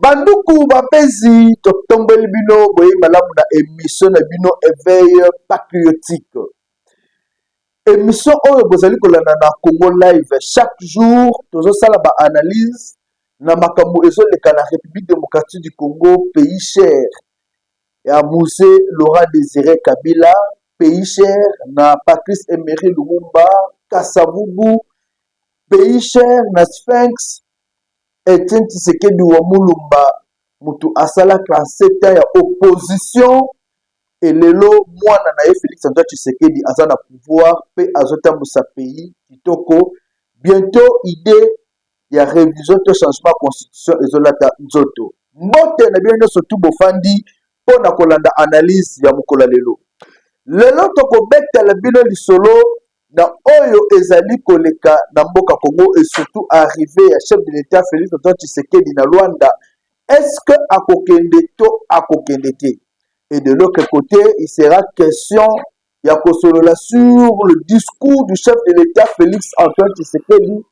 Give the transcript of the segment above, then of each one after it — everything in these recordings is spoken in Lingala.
Banduku bapezi totombeli bino boye malamu na émission na bino éveil patriotique. Émission oyo bozali kolanda na Congo Live chaque jour tozosala ba analyse na makambo ezoleka na République démocratique du Congo, pays cher ya Muse Laurent Désiré Kabila, pays cher na Patrice Emery Lumumba Kasavubu, pays cher na Sphinx Etienne Tshisekedi wa Mulumba mutu asala 37 ans ya opposition et lelo mwana na Félix Antoine Tshisekedi aza na pouvoir pe azotambusa pays kitoko. Bientôt idée ya révision to changement constitution ezolata nzoto mbote na bien nyonso tu bofandi pona kolanda analyse ya mokolo lelo. Lelo tokobetela bino lisolo na oyo ezali koleka na mboka Congo et surtout arrivé à chef de l'État Félix Antoine Tshisekedi na Luanda. Est-ce que akokende to akokende te? Et de l'autre côté, il sera question ya kosolola sur le discours du chef de l'État Félix Antoine Tshisekedi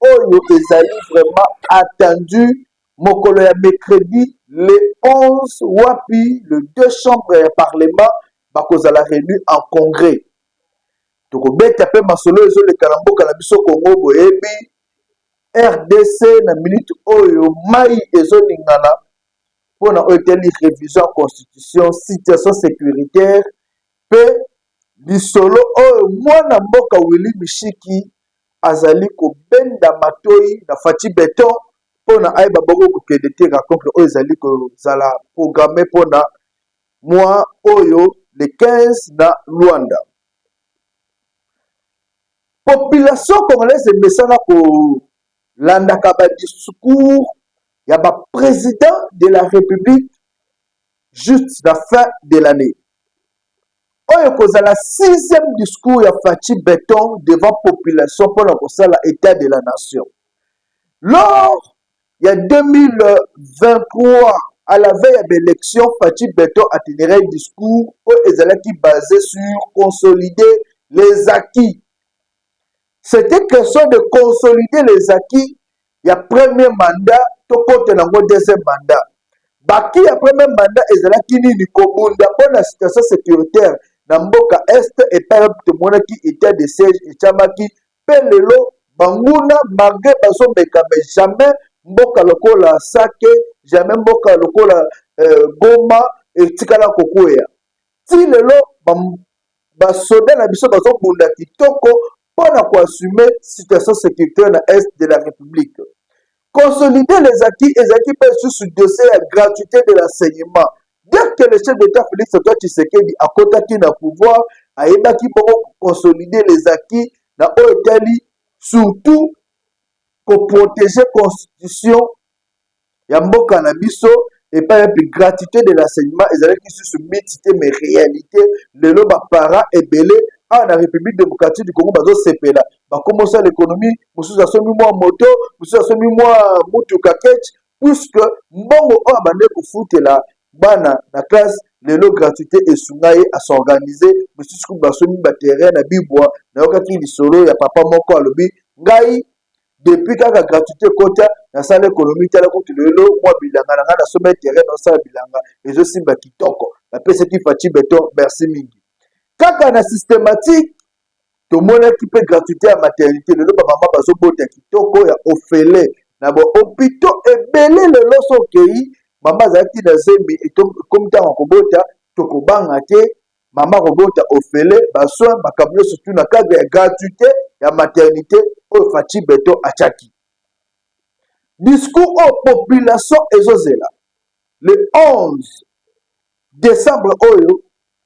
oyo ezali vraiment attendu mokolo ya mercredi le 11 wapi le 2 chambres ya parlement bakozala réunis en congrès. Tokobeta pe masolo ezoleka na mboka na biso Congo boyebi RDC na minute oyo mai ezolingana pona oyo teli révision constitution situation sécuritaire pe lisolo oyo mwana mboka Willy Mishiki azali kobenda matoi na Fachi Beton pona ayeba bongo kokende te rencontre oyo ezali kozala programme pona mois oyo le 15 na Luanda. Population congolaise emesana kolandaka ba discours ya ba président de la République juste la fin de l'année. Oyo kozala 6e discours ya Fachi Beton devant population pour la état de la nation. Lors il y a 2023 à la veille de l'élection, Fachi Beton a tenu un discours qui basé sur consolider les acquis. C'était question de consolider les acquis. Il y a premier mandat, tout compte dans le deuxième mandat. Baki ya premier mandat ezalaki nini kobunda pour la situation sécuritaire dans Mboka Est et par exemple qui était de siège et chamaki pelelo banguna malgré baso meka mais jamais Mboka lokola Sake, jamais Mboka lokola Goma et tikala kokoya. Ti lelo basoda na biso baso bunda kitoko pour assumer situation sécuritaire dans l'Est de la République. Consolider les acquis et les acquis peuvent sous dossier à gratuité de l'enseignement. Dès que le chef d'État Félix Antoine Tshisekedi a contacté le pouvoir, a ébattu pour consolider les acquis dans l'Italie, surtout pour protéger la constitution, Yamboka Nabiso, et par exemple, gratuité de l'enseignement, ils allaient qui se métiter, mais réalité, le loba para et belé, à la République démocratique du Congo, bazo sepela. Ba commencer l'économie, monsieur a somi moi moto, monsieur a somi moi moto kakech, puisque mbongo o abandé ko foute la bana na classe, le lo gratuité et sungaye à s'organiser, monsieur skou ba somi ba terrain na bibwa, na okaki li solo ya papa moko alobi, ngai depuis kaka gratuité kota na salle économique tala ko tulelo moi bilanga na sommet terrain na salle bilanga et je simba kitoko la pese qui Fachi Beton merci mingi kaka na systématique to mona qui peut gratuité à maternité le maman bazo bota kitoko ya ofele na bo hôpitaux ebele le loso kei mama zaki na zembi et comme ta ko bota to ko banga te mama ko bota ofele ba soin makamyo surtout na cadre ya gratuité ya maternité au Fachi Beton achaki. Discours aux populations ezozela. Le 11 décembre oyo,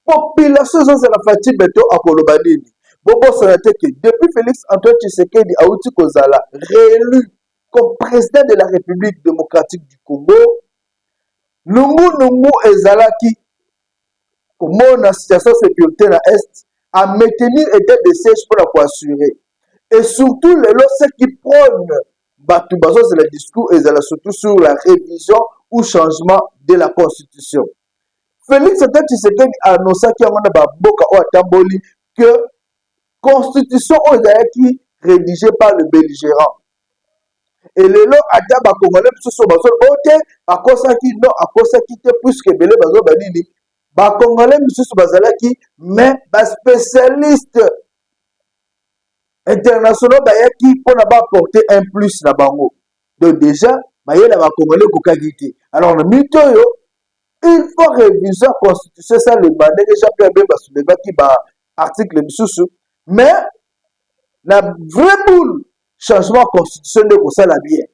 population ezozela Fachi Beton à Kolobanini. Bobo sanate que depuis Félix Antoine Tshisekedi a outi kozala réélu comme président de la République démocratique du Congo, Nungu ezalaki comme la situation sécurité na Est à maintenir état de siège pour assurer. Et surtout, les lois qui prônent Batoubazo, c'est le discours et surtout sur la révision ou changement de la Constitution. Félix Antoine Tshisekedi a annoncé qu'il y a Boka ou Atamboli que la Constitution est rédigée par le belligérant. et lelo ata bakongolais mosusu bazoloba te akosaki non akosaki te puisque ebele bazoloba nini bakongolais mosusu bazalaki mais baspécialiste internationaux bayaki mpona baapporter un plus na bango donc déjà mayele ya bakongolais ekokaki te alors na minute oyo il faut réviser la constitution ça le ndenge jean-pierre bemba soulevaki baarticle mosusu mais na vrai boule changement ya constitution nde kosala bien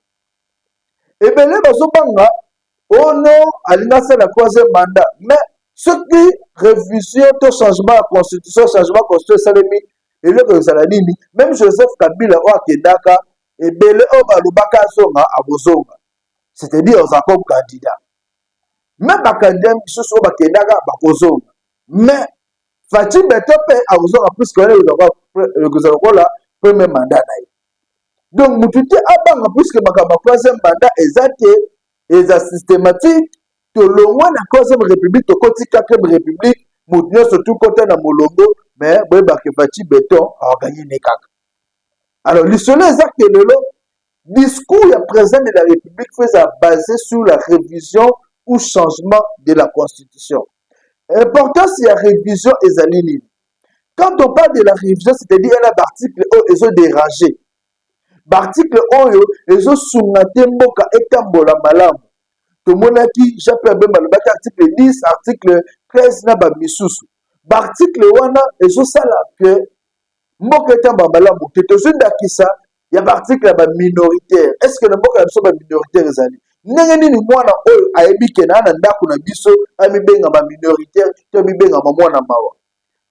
ebele bazobanga ono alingi asala troisième mandat mais soki révision to changement ya constitution esalemi eloko ezala nini même joseph kabila oyo akendaka ebele oyo balobaka azonga akozonga c'est-à-dire oza comme candidat même bakandidat misusu oyo bakendaka bakozonga mais faci beto mpe akozonga puisque wana ekozala lokola premier mandat na ye donc mutu te abanga puisque makambo ya troisième mandat eza te eza systématique tolongwa na troisième république tokoti quatrième république mutu nyonso tukota na molongo mais boyebaka faci beton aoganye ne kaka alors lisolo eza ke lelo discours ya président de la république faisant basé sur la révision ou changement de la constitution importance ya révision ezali nini quand on parle de la révision c'est-à-dire elle a l'article oyo ezodéranger baarticle oyo ezosunga te mboka etambola malamu tomonaki jean-pierre bemba alobaki article 10 article 13 na bamisusu baarticle wana ezosala ke mboka etambola malamu te tozondakisa ya baarticle ya baminoritaire est ce que na mboka na biso baminoritaire ezali ndenge nini mwana oyo ayebi ke na na ndako na biso amibengama minoritaire to amibengama mwana mawa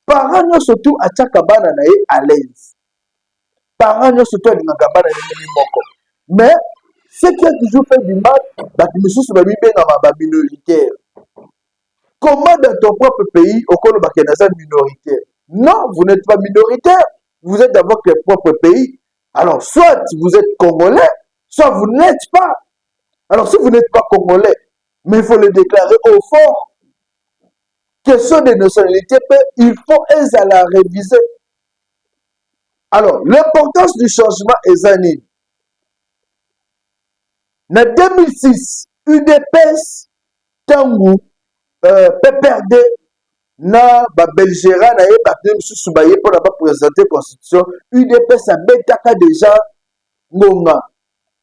parent nyonso tu atiaka bana na ye à l'aise parent nyonso to alingaka bana ndenge moko mais ce qui a toujours fait du mal bato misusu bamibengama baminoritaire comment dans ton propre pays okolobaka naza minoritaire non vous n'êtes pas minoritaire vous êtes dans votre propre pays alors soit vous êtes congolais soit vous ne l'êtes pas alors si vous n'êtes pas congolais mais il faut le déclarer au fort question de nationalité il faut ezala réviser alors l'importance du changement eza nini na 2006 UDPS ntango PPRD na babelgéra na ye bato misusu baye mpona baprésenter constitution UDPS abetaka déjà ngonga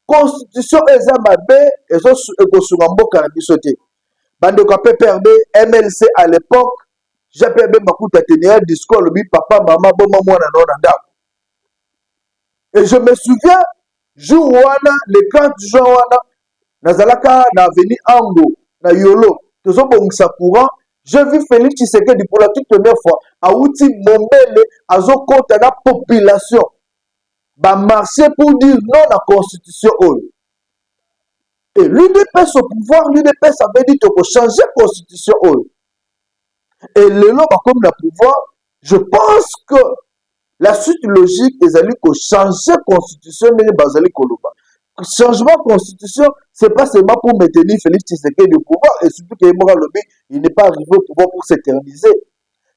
constitution eza mabe ekosunga mboka na biso te bandeko ya PPRD MLC à l'époque jean-pierre bemba kuta tenir discours alobi papa mama boma mwana nao na ndako et je me souviens jour wana le 30 juin wana nazalaka na avenue Ango na Yolo tozobongisa courant j'ai vu Félix Tshisekedi pour la toute première fois auti Mombele azokota na population ba marcher pour dire non à la constitution oyo et l'UDPS au pouvoir l'UDPS avait dit qu'il faut changer la constitution oyo et lelo comme le pouvoir je pense que la suite logique ezali ko changer constitution mais bazali koloba changement de constitution c'est pas seulement pour maintenir Félix Tshisekedi au pouvoir et surtout que Mora Lobé il n'est pas arrivé au pouvoir pour s'éterniser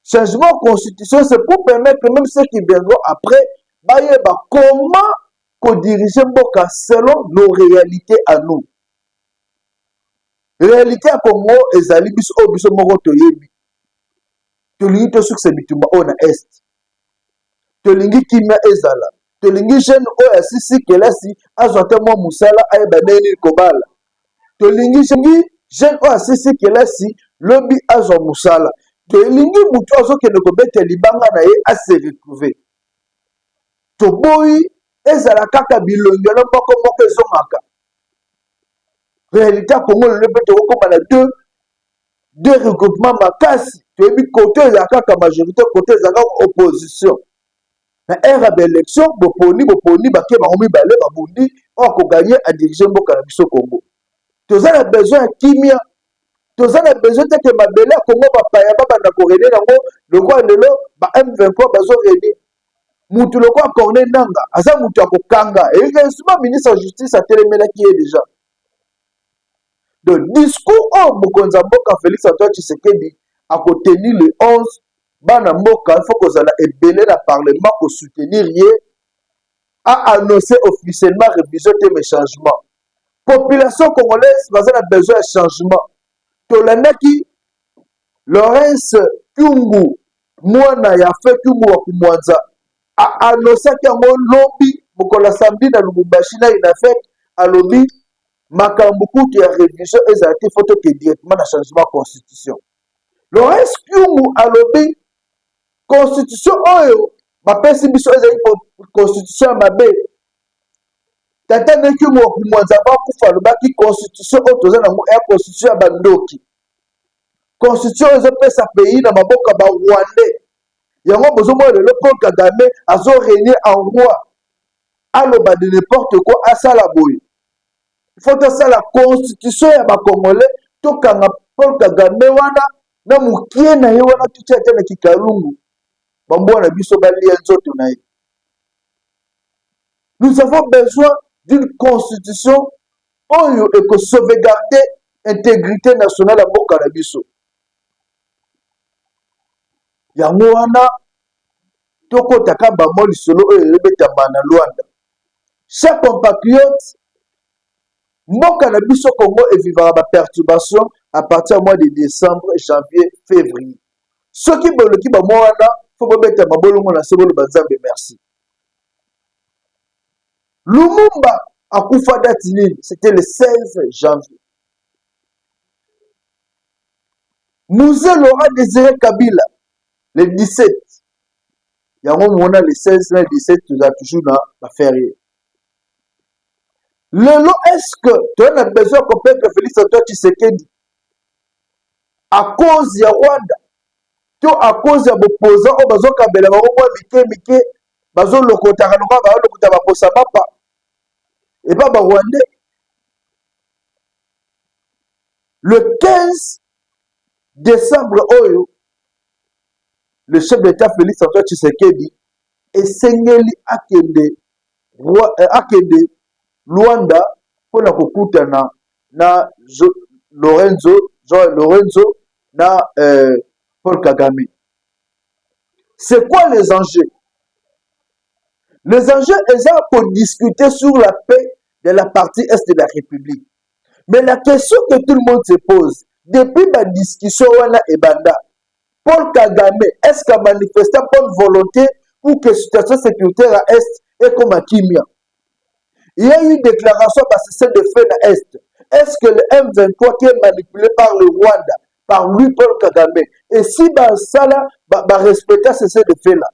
changement de constitution c'est pour permettre que même ceux qui viendront après bayeba comment qu'on diriger mboka selon nos réalités à nous réalité à Congo ezali biso o biso moko toyebi tolingi tosukisa bitumba oyo na est tolingi kimia ezala tolingi jeune oyo asisi kelasi azwa te mwa mosala ayeba ndenge kobala tolingi jeune oyo asisi kelasi lobi azwa mosala tolingi mutu azokende kobeta libanga na ye ase retrouve toboyi ezala kaka bilongelo moko ezongaka réalité ya Congo lelo mpe tokokoma na deux regroupements makasi toyebi côté ezala kaka majorité côté ezala kaka opposition na ère ya baélection boponi bake bango mibale babundi oyo akoganye adirige mboka na biso Congo toza na besoin ya kimia toza na besoin te ke mabele ya Congo bapaya babanda korene yango lokwa lelo ba M23 bazorene mutu lokwa Corneille Nangaa aza mutu ya kokanga souvent ministre ya justice atelemelaki ye déjà donc discours oyo mokonzi ya mboka Félix Antoine Tshisekedi akoteni le 11 bana mboka il faut kozala ebele na parlement ko soutenir ye a annoncé officiellement révision de mes changements. Population congolaise a besoin de changement. Tolandaki Lawrence Kyungu mwana ya fe Kyungu wa Kumwanza a annoncé yango lobi mokola samedi na Lubumbashi na inafek alobi makambo kutu ya révision ezala te photo ke directement na changement constitution. Lawrence Kyungu alobi constitution oyo bapesi biso ezali constitution ya mabe. Tata neki mo kumwanza bakufa alobaki constitution oyo toza nango ya constitution ya bandoki. Constitution ezopesa pays na maboka ba Rwandais. Yango bozomona lelo Paul Kagame azo régner en roi. Aloba de n'importe quoi asala boye. Il faut que la constitution ya ba Congolais tokanga Paul Kagame wana na mukie na ye wana tutia tena kikalungu. Bambona biso balia nzoto na ye. Nous avons besoin d'une constitution oyo eko sauvegarder intégrité nationale ya mboka na biso. Yango wana tokota kamba mo lisolo oyo elebetama na Luanda. Chers compatriotes, mboka na biso Congo evivara ba perturbation à partir du mois de décembre, janvier, février. Ceux qui boloki ba mo wana faut bobeta mabolongo na sebolo banzambe merci. Lumumba akufa date nini? C'était le 16 janvier. Mzee Laurent Désiré Kabila le 17. Yango mona le 16 et le 17 tu as toujours na ba férié. Lelo est-ce que tu as besoin qu'on peut Félix Antoine Tshisekedi à cause ya Rwanda to à cause ya opposant o bazo kabela ba mwa mike bazo lokota kanoka ba lokota ba posa papa et pas ba Rwandais. Le 15 décembre oyo le chef d'État Félix Antoine Tshisekedi esengeli akende Luanda pour la kokutana na Lorenzo na Paul Kagame. C'est quoi les enjeux? Les enjeux sont pour discuter sur la paix de la partie est de la République. Mais la question que tout le monde se pose, depuis la discussion wana ebanda, Paul Kagame, est-ce qu'il a manifesté bonne volonté pour que la situation sécuritaire à Est est comme à Kimia? Il y a eu une déclaration par cessez de fait à Est. Est-ce que le M23 qui est manipulé par le Rwanda, par lui, Paul Kagame, et si ça là, respecter cessez de fait là?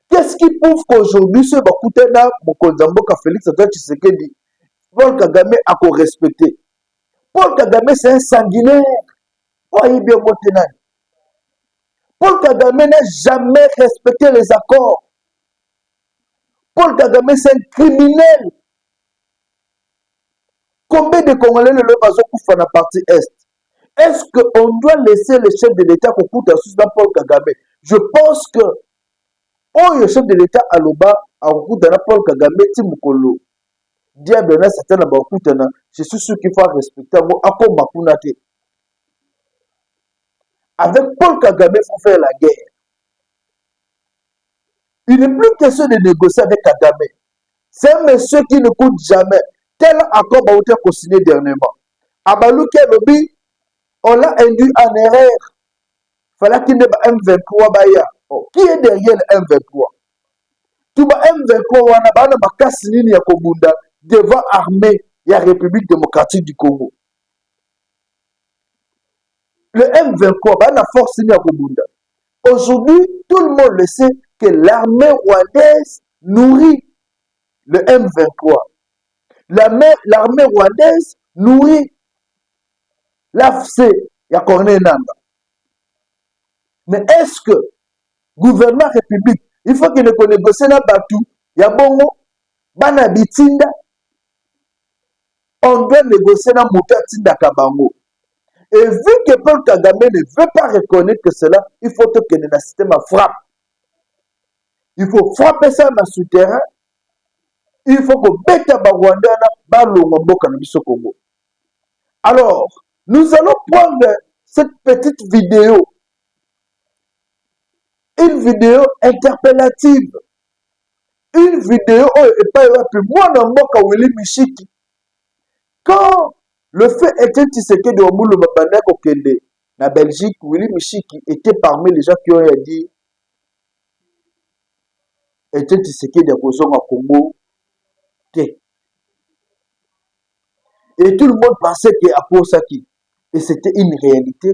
Qu'est-ce qui prouve qu'aujourd'hui, ce Bakutena, Mokonzamboka Félix Antoine Tshisekedi, Paul Kagame a respecté? Paul Kagame, c'est un sanguinaire. Voyez bien, Paul Kagame n'a jamais respecté les accords. Paul Kagame, c'est un criminel. Combien de Congolais le bazo dans la partie Est? Est-ce qu'on doit laisser le chef de l'État qu'on coûte dans Paul Kagame? Je pense que le chef de l'État à l'Oba a coûté dans Paul Kagame, Timukolo. Diable n'a certainement pas coûté. Je suis sûr qu'il faut respecter moi. Avec Paul Kagame, il faut faire la guerre. Il n'est plus question de négocier avec Kagame. C'est un monsieur qui ne coûte jamais. Tel accord a été consigné dernièrement. Abalou Kelobi, on l'a induit en erreur. Il fallait qu'il n'y ait pas M23 Baya. Qui est derrière le M23? Tout le M23, on a pas casse ligne à Kobunda devant l'armée de la République démocratique du Congo. Le M23, on a force ligne à Kobunda. Aujourd'hui, tout le monde le sait que l'armée rwandaise nourrit le M23. L'armée rwandaise nourrit l'AFC, il y a Corneille Namba. Mais est-ce que le gouvernement république, il faut qu'il ne négocie la Batou, il y a Bongo, Bana Bitinda, on doit négocier la Moutatinda Kabango. Et vu que Paul Kagame ne veut pas reconnaître que cela, il faut que le système frappe. Il faut frapper ça dans le souterrain. Il faut que Beta Rwanda Balongamboka na Congo. Alors, nous allons prendre cette petite vidéo. Une vidéo interpellative une vidéo et pas moi dans mboka Willy Mishiki. Quand le fait était que de Omulo Babanda Kokende na Belgique, Willy Mishiki était parmi les gens qui ont dit était de Kozonga Congo. Et tout le monde pensait que Aposaki. Et c'était une réalité.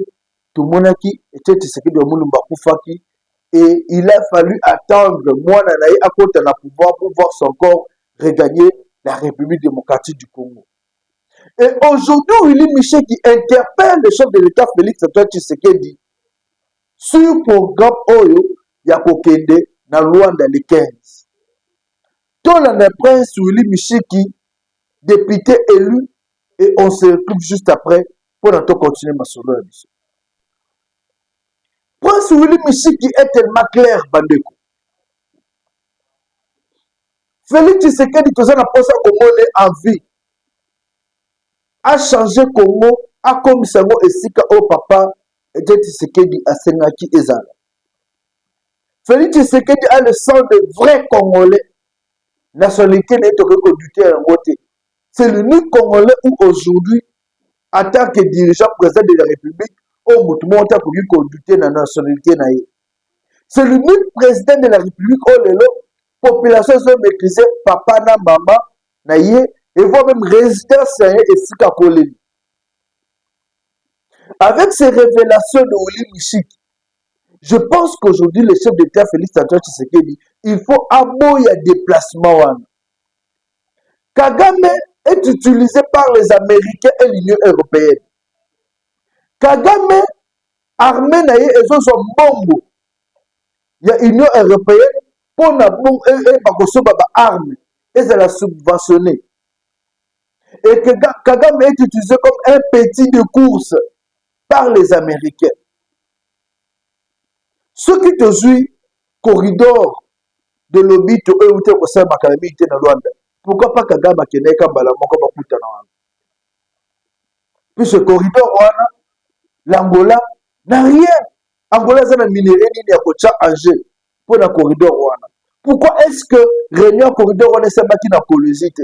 Tout le monde qui était de Omulo Bakufaki. Et il a fallu attendre moi Nanaï à côté de pouvoir pour voir son corps regagner la République démocratique du Congo. Et aujourd'hui, Willy Michel qui interpelle le chef de l'État Félix Antoine Tshisekedi sur programme Oyo Yakokende na Luanda le 15. Dans la prince Willy Michel qui député élu et on se retrouve juste après pour continuer ma solo. Prince Willy Michel qui est tellement clair, Bandeko. Félix Tshisekedi qui a posé Congo en vie a changé Congo, a comme Sango et Sika au papa et Tshisekedi a Sengaki Ezala. Félix Tshisekedi a le sang de vrais Congolais. Nationalité n'est pas douté à voter. C'est l'unique Congolais où aujourd'hui, en tant que dirigeant président de la République, au Moutoumou, en tant que douté la nationalité. C'est l'unique président de la République où la population sont maîtrisée, papa na maman, naïe, et voire même résidence et Sika Koleni. Avec ces révélations de Willy Michik, je pense qu'aujourd'hui, le chef d'État Félix Antoine Tshisekedi, il faut aboyer un déplacement. Kagame est utilisé par les Américains et l'Union européenne. Kagame, armée naïe, et son bombo. Il y a l'Union européenne pour la arme et ça l'a subventionné. Et que Kagame est utilisé comme un petit de course par les Américains. Ce qui te suit, corridor de l'obit ou au sein de la calamité de Rwanda. Pourquoi pas Kagame qui n'est qu'un balamoko bakutana? Puis ce corridor, l'Angola n'a rien. Angola, c'est un minerai ni à Kocha Angers pour le corridor. Pourquoi est-ce que Réunion Corridor on est qui n'a colosité?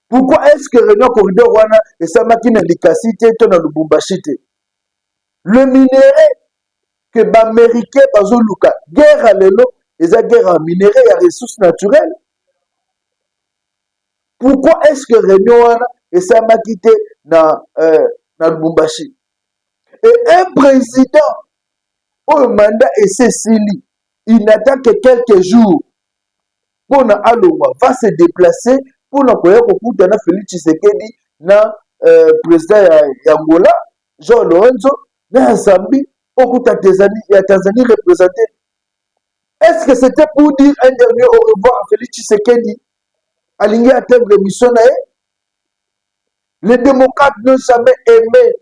Pourquoi est-ce que Réunion Corridor est qui n'a l'icacité dans le Bumbachité? Le minerai que les Américains bazoluka guerre à l'élo, ils ont guerre en minerai et en ressources naturelles. Pourquoi est-ce que Réunion est quitté dans le Bumbashi? Et un président au mandat est Cécilie, il n'attend que quelques jours pour va se déplacer pour na Félix Tshisekedi na président Angola Jean Lorenzo na Zambie au Tanzanie représenté. Est-ce que c'était pour dire un dernier au revoir à Félix Tshisekedi aligné à terme de mission? Les démocrates n'ont jamais aimé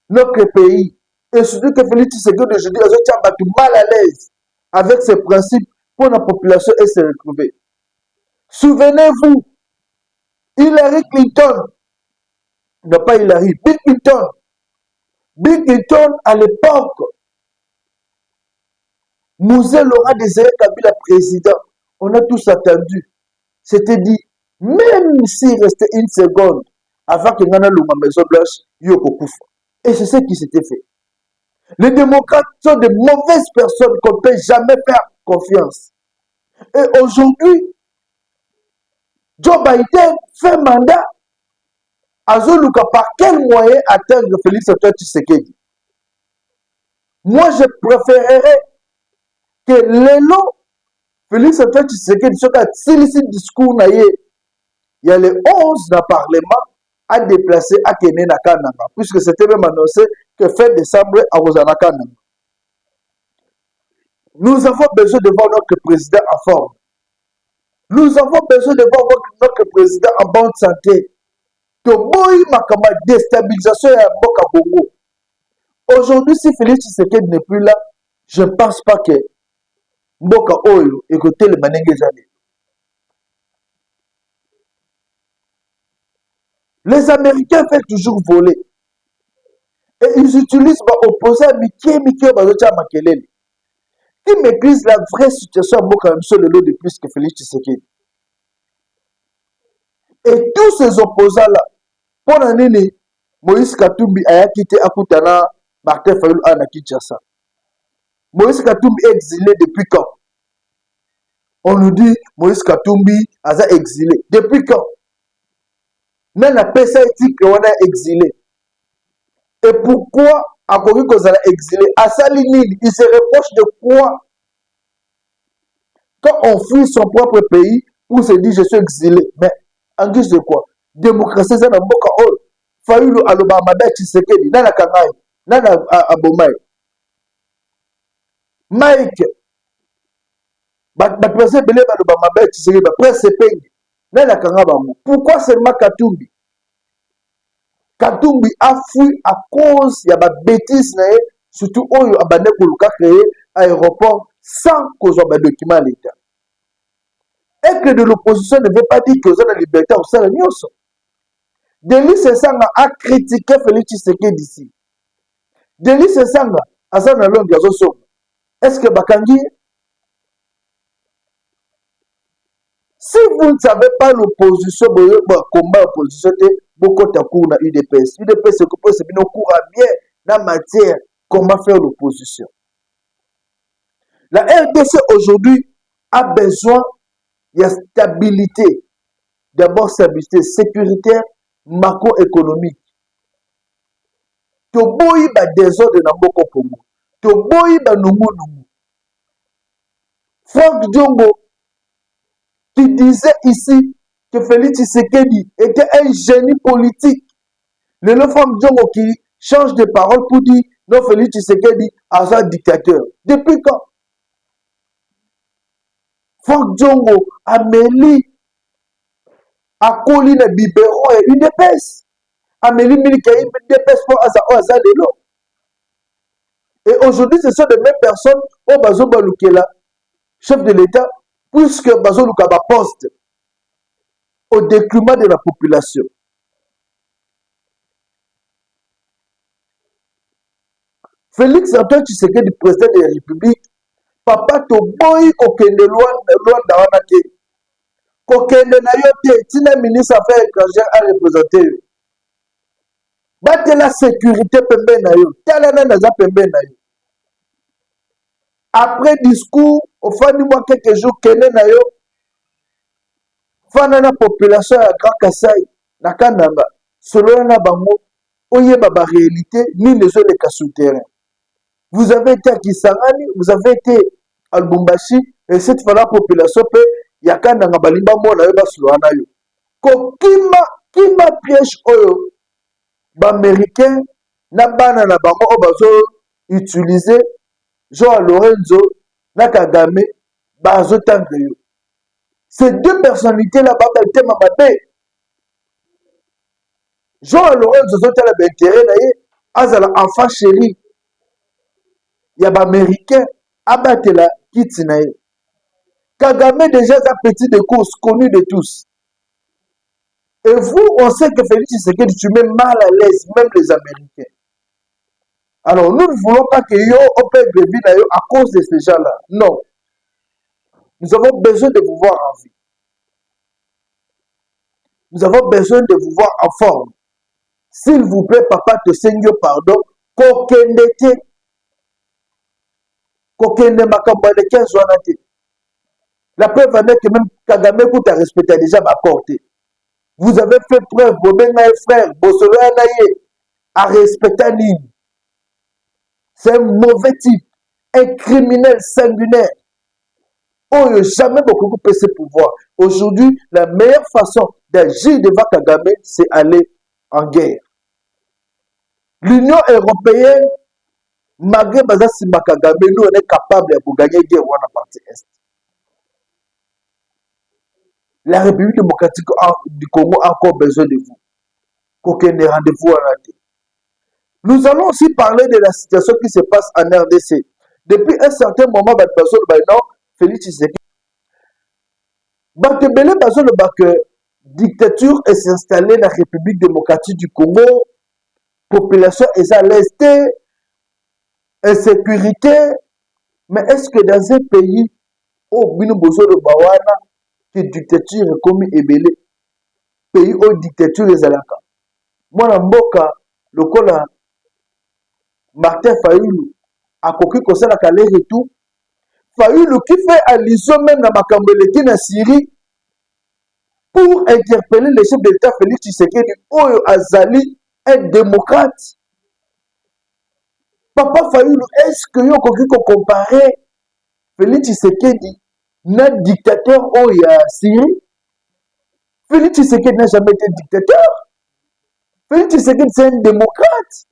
notre pays. Et surtout que Félix Tshisekedi aujourd'hui est mal à l'aise avec ses principes pour la population et se retrouver. Souvenez-vous, Hillary Clinton, non pas Hillary, Bill Clinton. Bill Clinton, à l'époque, Moselle Laurent Désiré Kabila président. On a tous attendu. C'était dit, même s'il restait une seconde avant que Nana Luma Maison Blanche Yoko Koufa. Et c'est ce qui s'était fait. Les démocrates sont de mauvaises personnes qu'on ne peut jamais faire confiance. Et aujourd'hui, Joe Biden fait mandat à Zoluka par quel moyen atteindre Félix Antoine Tshisekedi? Moi, je préférerais que l'élo Félix Antoine Tshisekedi soit à Silicite discours naïe. Il y a les 11 dans le Parlement à déplacer à Kenya na Kananga, puisque c'était même annoncé que fin décembre à Rosana Kananga. Nous avons besoin de voir notre président en forme. Nous avons besoin de voir notre président en bonne santé. Toboyi makama déstabilisation ya Mboka Congo. Aujourd'hui, si Félix Tshisekedi n'est plus là, je ne pense pas que Mboka Oyo écoutez le manenge jamais. Les Américains font toujours voler. Et ils utilisent l'opposant Mickey Bazocha Makelele. qui maîtrise la vraie situation à Mboka Miso le lot de plus que Félix Tshisekedi. Et tous ces opposants-là, pendant nini, Moïse Katumbi a quitté Akutana, Martin Fayulu a Kinshasa. Moïse Katumbi est exilé depuis quand? On nous dit Moïse Katumbi a exilé. Depuis quand? Même la PSA dit qu'on a exilé. Et pourquoi Akovi Kozala exilé? À Salinil, il se reproche de quoi? Quand on fuit son propre pays pour se dire je suis exilé. Mais en guise de quoi? Démocratie, c'est un boka ol. Fayulu aloba Mada Tshisekedi, nana Kangai, nana Abomai. Mike, président Belé aloba Mada Tshisekedi, presse pays, nana Kangabamu. Pourquoi seulement Katumbi? Katumbi a fui à cause de la bêtise, surtout Oyo Abane Koluka créé aéroport sans cause de document à l'État. Et que de l'opposition ne veut pas dire que vous avez la liberté au sein de l'Union. Denis Sesanga a critiqué Félix Tshisekedi d'ici. Denis Sesanga a ça dans l'homme de est-ce que Bakangi, si vous ne savez pas l'opposition, combat l'opposition, beaucoup de cours dans UDPS. UDPS c'est bien cours bien dans matière comment faire l'opposition. La RDC aujourd'hui a besoin de stabilité. D'abord stabilité sécuritaire, macroéconomique. Toboyi ba désordre na mboko pongo. Toboyi ba nungu. Franck Diongo qui disait ici que Félix Tshisekedi était un génie politique. Le Franck Diongo qui change de parole pour dire non, Félix Tshisekedi est un dictateur. Depuis quand? Franck Diongo, Amélie, Akoli na biberon et une épaisse. Amélie Milikaï, une épaisse pour Aza Lelo. Et aujourd'hui, ce sont les mêmes personnes au Bazo Balukela, chef de l'État, puisque Bazo Lukaba poste au détriment de la population. Félix Antoine Tshisekedi, président de la République, papa Toboyi Kokende Luanda Wanake. Kokende na yote, tina ministre affaires étrangères a représenté. Batte la sécurité pembe na yo, talana naza pembe na yo. Après discours, au fin du mois quelques jours, kende na yo, fana na population ya Grand Kassai, na Kananga, selon na bango, oye baba réalité, ni les autres cas souterrains. Vous avez été à Kisangani, vous avez été à Lubumbashi, et cette fois la population peut yakana nga balimba mona yo basloana yo. Ko kima piège oyo ba américain na bana na bango o bazo utiliser Jean Lorenzo na Kagame bazo tendre yo. Ces deux personnalités là baba tema mabe. Jean Lorenzo zotala ba intérêt na ye azala enfant chéri ya ba américain abatela kiti na ye. Kagame déjà est un petit de course connu de tous. Et vous, on sait que Félix Tshisekedi, tu mets mal à l'aise, même les Américains. Alors, nous ne voulons pas que yo opère de vie à cause de ces gens-là. Non. Nous avons besoin de vous voir en vie. Nous avons besoin de vous voir en forme. S'il vous plaît, papa, te saigne pardon. Kokendete. Kokende makambo de 15 ans. La preuve en est que même Kagame coûte à respecter déjà ma portée. Vous avez fait preuve, Bobenga et frère, Bosolo Anaye, à respecter l'île. C'est un mauvais type, un criminel sanguinaire. Oh, jamais beaucoup peut se pouvoir. Aujourd'hui, la meilleure façon d'agir devant Kagame, c'est aller en guerre. L'Union européenne, malgré Bazasi Kagame, nous, on est capable de gagner la guerre dans la partie Est. La République démocratique du Congo a encore besoin de vous. Qu'aucun rendez-vous à rater. Nous allons aussi parler de la situation qui se passe en RDC. Depuis un certain moment, Félix Tshisekedi. Batebele Bazo le que dictature est s'installer dans la République démocratique du Congo. Population est à l'est, insécurité, Mais est-ce que dans un pays où bino bozo de bawana que dictature est comme ebele pays où dictature ezalaka mwana mboka lokola Martin Fayulu akoki kosalaka les retours Fayulu qui fait allusion même dans makambo eleki na Syrie pour interpeller le chef de l'État Félix Tshisekedi oyo azali un démocrate. Papa Fayulu, est-ce que yo koki ko comparer Félix Tshisekedi na dictateur oyo ya Syrie? Félix Tshisekedi n'a jamais été dictateur. Félix Tshisekedi c'est un démocrate.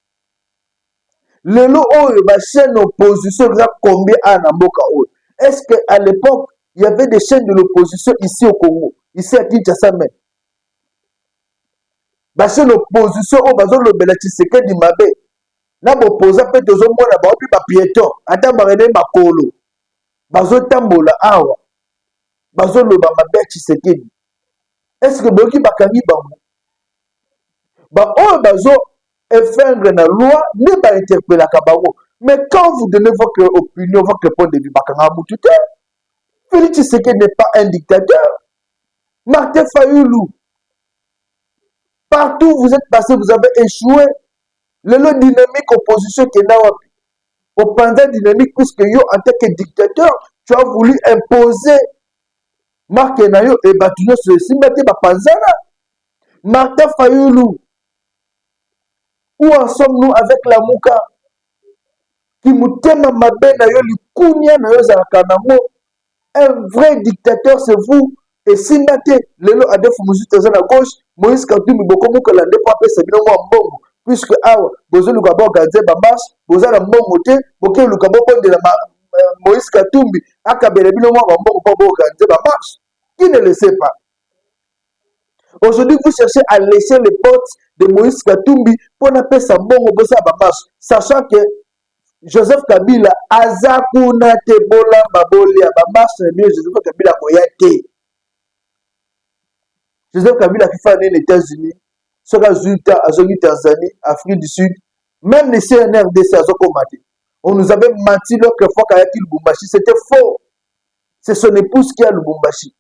Lelo oyo ba chaîne opposition za combien à na mboka oyo? Est-ce que à l'époque il y avait des chaînes de l'opposition ici au Congo, ici à Kinshasa même? Ba chaîne opposition o bazo lobela Tshisekedi mabe. Na bopoza pe tozo mona ba opi ba piéton, ata ba rene makolo. Bazo tambola awa. Bazo loba mabe Tshisekedi. Est-ce que boki bakangi bango? Ba oyo bazo effondre la loi ne va interpeller Kabaro. Mais quand vous donnez votre opinion, votre point de vue, Félix Tshisekedi n'est pas un dictateur. Martin Fayulu, partout où vous êtes passé, vous avez échoué. Le lot dynamique opposition qui est là, au pendant dynamique, puisque yo, en tant que dictateur, tu as voulu imposer Marc Enayo et Batuyo sur le cimetière de Panzana. Martin Fayulu, où en sommes-nous avec la Mouka? Qui mutema mabe na yo likunya na yo zalakanamo. Un vrai dictateur c'est vous. Et si nate lelo adef musuta za na gauche Moïse Katumbi bokomo que la ndepa pesa bino mo mbongo puisque awa bozo luka ba organiser ba marche boza na mbongo te boke luka bo bonde la Moïse Katumbi akabele bino mo mbongo pour organiser ba marche. Qui ne le sait pas? Aujourd'hui, vous cherchez à lécher les potes de Moïse Katumbi pour ne pas mbongo boza ba marche, sachant que Joseph Kabila azakuna te bola baboli ba marche mieux Joseph Kabila koyate. Joseph Kabila qui fait les États-Unis, sera Zulta, Azoni Tanzanie, Afrique du Sud, même les CNRDC à Zokomate. On nous avait menti l'autre fois qu'il y a eu Lubumbashi, c'était faux. C'est son épouse qui a Lubumbashi.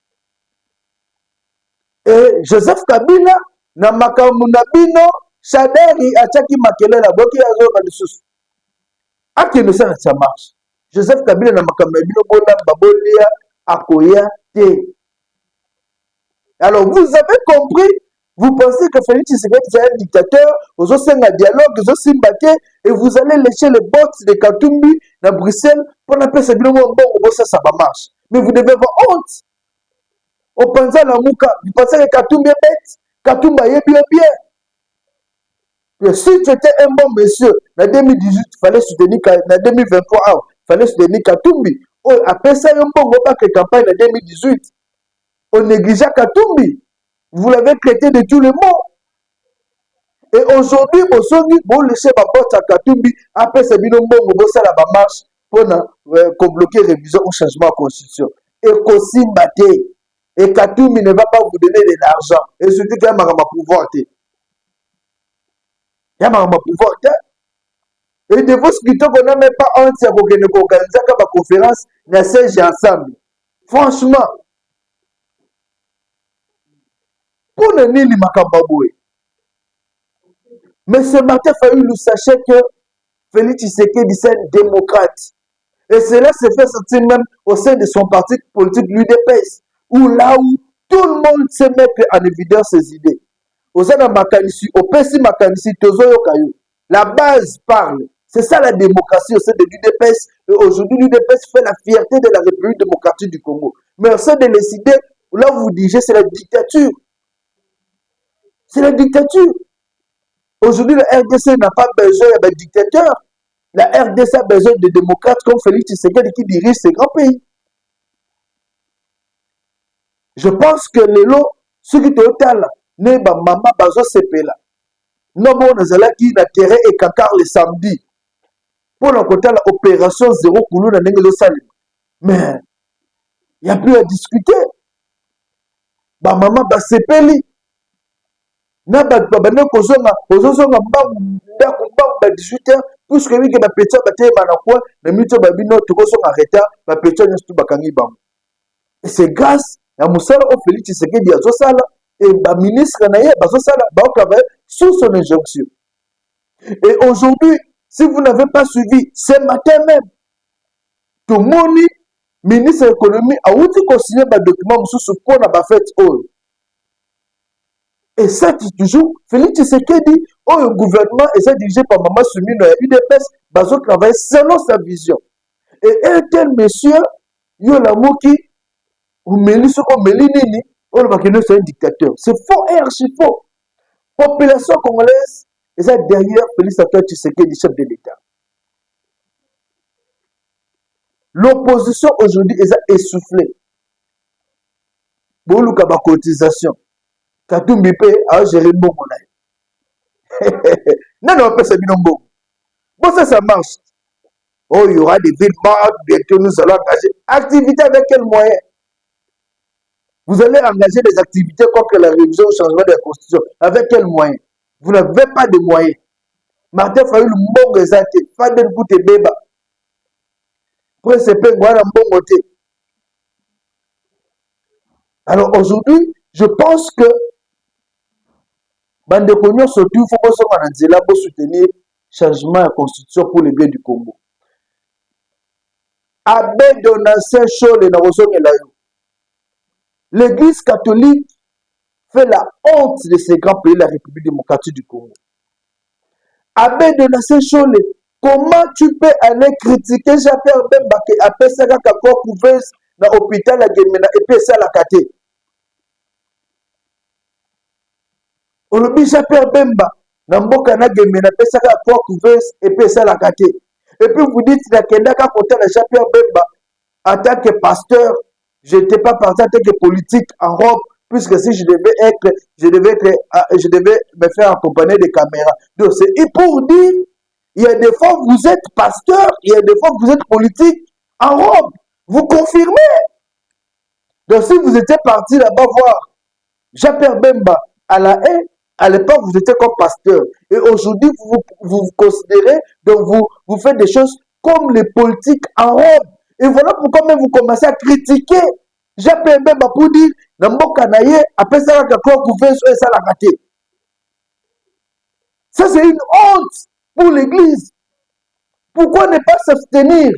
Et Joseph Kabila, na makamunabino, Chaderi, Achaki Makele, la boki azo balisusu. Akino ça ça marche. Joseph Kabila na makamabino bola babolia akoya te. Alors vous avez compris, vous pensez que Félix Tshisekedi c'est un dictateur, vous avez un dialogue, vous avez un et vous allez lécher les bottes de Katumbi dans Bruxelles pour n'appeler ce bilan bon, ça va marche. Mais vous devez avoir honte. Au Panza la Mouka, vous pensez que Katumbi est bête, Katumbi est bien. Et si tu étais un bon monsieur, en 2018, il fallait soutenir, en 2023, il fallait soutenir Katumbi. Après ça, il y a un bon campagne en 2018. On négligeait Katumbi. Vous l'avez traité de tous les mots. Et aujourd'hui, vous laissez ma porte à Katumbi. Après, c'est bien bon, ça la marche pour bloquer révision ou changement de constitution. Et qu'aussi Maté. Et Katumbi ne va pas vous donner de l'argent. Et surtout qu'il y a un pouvoir. Il y a un pouvoir. Et de vous, ce qui qu'on n'a même pas honte, c'est qu'on organise une conférence, nous sommes ensemble. Franchement, pour ne pas Makambaboué. Mais ce matin, Fayulu sachez que Félix Tshisekedi est un démocrate. Et cela se fait sentir même au sein de son parti politique, l'UDPS, où là où tout le monde se met en évidence ses idées. Au sein de Makanisi, au PSI Makanisi, Tozoyo Kayo, la base parle. C'est ça la démocratie au sein de l'UDPS. Et aujourd'hui, l'UDPS fait la fierté de la République démocratique du Congo. Mais au sein de les idées, là où vous disiez, c'est la dictature. C'est la dictature. Aujourd'hui, la RDC n'a pas besoin d'un dictateur. La RDC a besoin de démocrates comme Félix Tshisekedi qui dirige ces grands pays. Je pense que les lots, ceux qui sont là, ne ba maman bazo sepela. Non bon nazala qui na terrain et kakar le samedi. Pour le côté la opération zéro koulou na nengelo salim. Mais il n'y a plus à discuter. Ba maman ba sepeli. na bato babanda kozonga ndako mbangu ba 18h puisque wike bapetio bateyeba na kwa na mito babino tokozonga retard bapetio nyonso tu bakangi bango. Et c'est grâce à mosala o Félix Tshisekedi azosala et baministre na ye bazosala baotravailler sous son injonction. Et aujourd'hui, si vous n'avez pas suivi ce matin même, tout le monde, ministre de l'économie a outil consigné des documents sous pour la fête. Et ça, toujours, Félix Tshisekedi, le gouvernement est dirigé par Maman Soumino et UDPS, bazo travaille selon sa vision. Et un tel monsieur, yo la moki, ou Mélisso, ou Mélinini, ou le c'est un dictateur. C'est faux et archi faux. Population congolaise, et ça derrière Félix Tshisekedi, chef de l'État. L'opposition aujourd'hui est essoufflée. Pour le cotisation. Katumbi Pe a géré bon monnaie. Non, non, pas ça, bon. Bon, ça marche. Oh, il y aura des villes mortes, bientôt nous allons engager. Activité avec quels moyens? Vous allez engager des activités contre la révision au changement de la Constitution. Avec quels moyens? Vous n'avez pas de moyens. Martin Fayulu Mbongo Ezate, Fadel Koute Beba. Précepé Ngwana Mbongo Te. Alors aujourd'hui, je pense que Bande Konyo surtout, il faut qu'on soit en Anzela pour soutenir le changement de la Constitution pour le bien du Congo. Abbé Donatien Chole na Rosong Elayo. L'Église catholique fait la honte de ces grands pays de la République démocratique du Congo. Abbé Donatien Chole, comment tu peux aller critiquer Jean-Pierre Bemba qui a fait ça quand couveuse dans l'hôpital à Gemena et puis ça la kate? Olobi Jean-Pierre Bemba na mboka na Gemena pe ça quand couveuse et puis ça la kate. Et puis vous dites la Kendaka côté de Jean-Pierre Bemba en tant que pasteur, je n'étais pas parti en tant que politique en robe, puisque si je devais me faire accompagner des caméras. Donc c'est pour dire, il y a des fois vous êtes pasteur, il y a des fois vous êtes politique en robe. Vous confirmez. Donc si vous étiez parti là-bas voir Jean-Pierre Bemba à la haie, à l'époque vous étiez comme pasteur. Et aujourd'hui vous considérez, donc vous faites des choses comme les politiques en robe. Et voilà pourquoi même vous commencez à critiquer Jean-Pierre Bemba pour dire Namboka Naye, après ça, ça la raté. Ça, c'est une honte pour l'Église. Pourquoi ne pas s'abstenir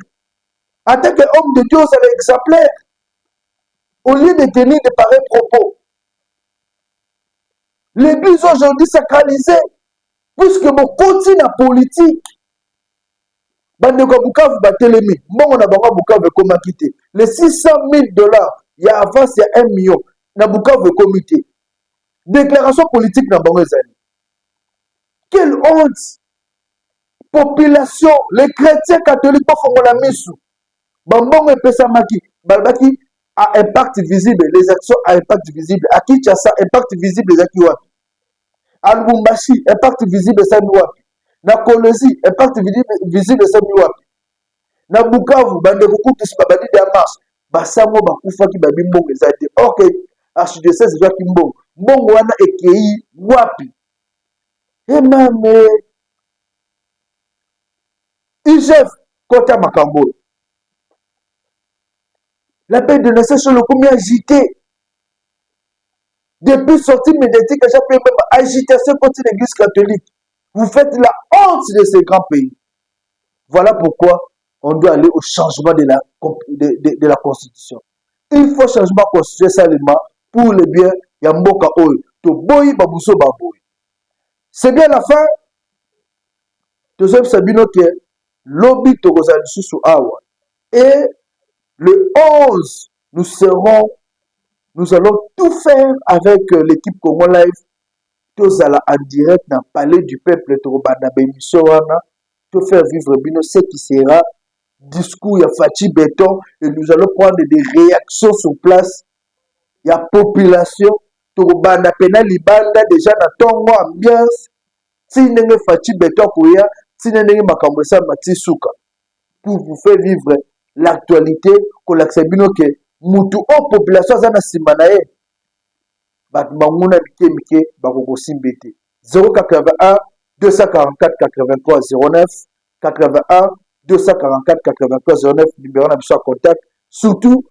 en tant qu'homme de Dieu, c'est exemplaire, au lieu de tenir de pareils propos? L'Église aujourd'hui sacralisée, puisque mon continue la politique. Bandeko Bukavu batelemi, mbongo na bango Bukavu ekoma kite. Les $600,000, il y a avance, il y a 1 million. Na Bukavu comité. Déclaration politique na bango ezali. Quelle honte! Population, les chrétiens catholiques pour faire la misu. Bambongo epesa maki, balbaki a impact visible, les actions à impact visible. À Kinshasa, impact visible les actions. À Lubumbashi, impact visible ça wapi. Na Kolosi, impact visible ça wapi. Na Bukavu, bande kukutu si babadi de marche. Basango bakufa ki babi mbongo ezate. Ok, archidiocèse ezwa ki mbongo. Mbongo wana ekei wapi. Mame. IGF, Kota Makambo. La paix de nation sur le combien agité. Depuis sortie médiatique, j'ai fait même agitation contre l'Église catholique. Vous faites la honte de ces grands pays. Voilà pourquoi on doit aller au changement de la Constitution. Il faut changement constitutionnel seulement pour le bien. Yamboka Oy. To boy babuso baboy. C'est bien la fin. Deuxième Sabino qui est lobby Togozali sous Awa. Et le 11, nous allons tout faire avec l'équipe Congo Live. Tous allons en direct dans le palais du peuple Torobana Bemissoana. Tout faire vivre bino ce qui sera discours, il y a Fachi Béton. Et nous allons prendre des réactions sur place. Il y a population. Torobana Pena Libanda déjà dans ton ambiance. Si vous avez Fachi Béton, si vous avez Makamwesa Matisuka. Pour vous faire vivre l'actualité, que l'accès que Moutou en population, ça n'a simanae. bato banguna mike bakokosimba te. 081 244 83 09 81 244 83 09 numéro na biso ya contact. Surtout,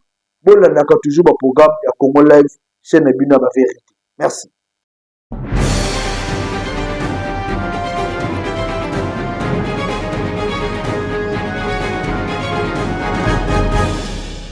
bolandaka toujours ba programme ya Congo Live chaîne bino ba vérité. Merci.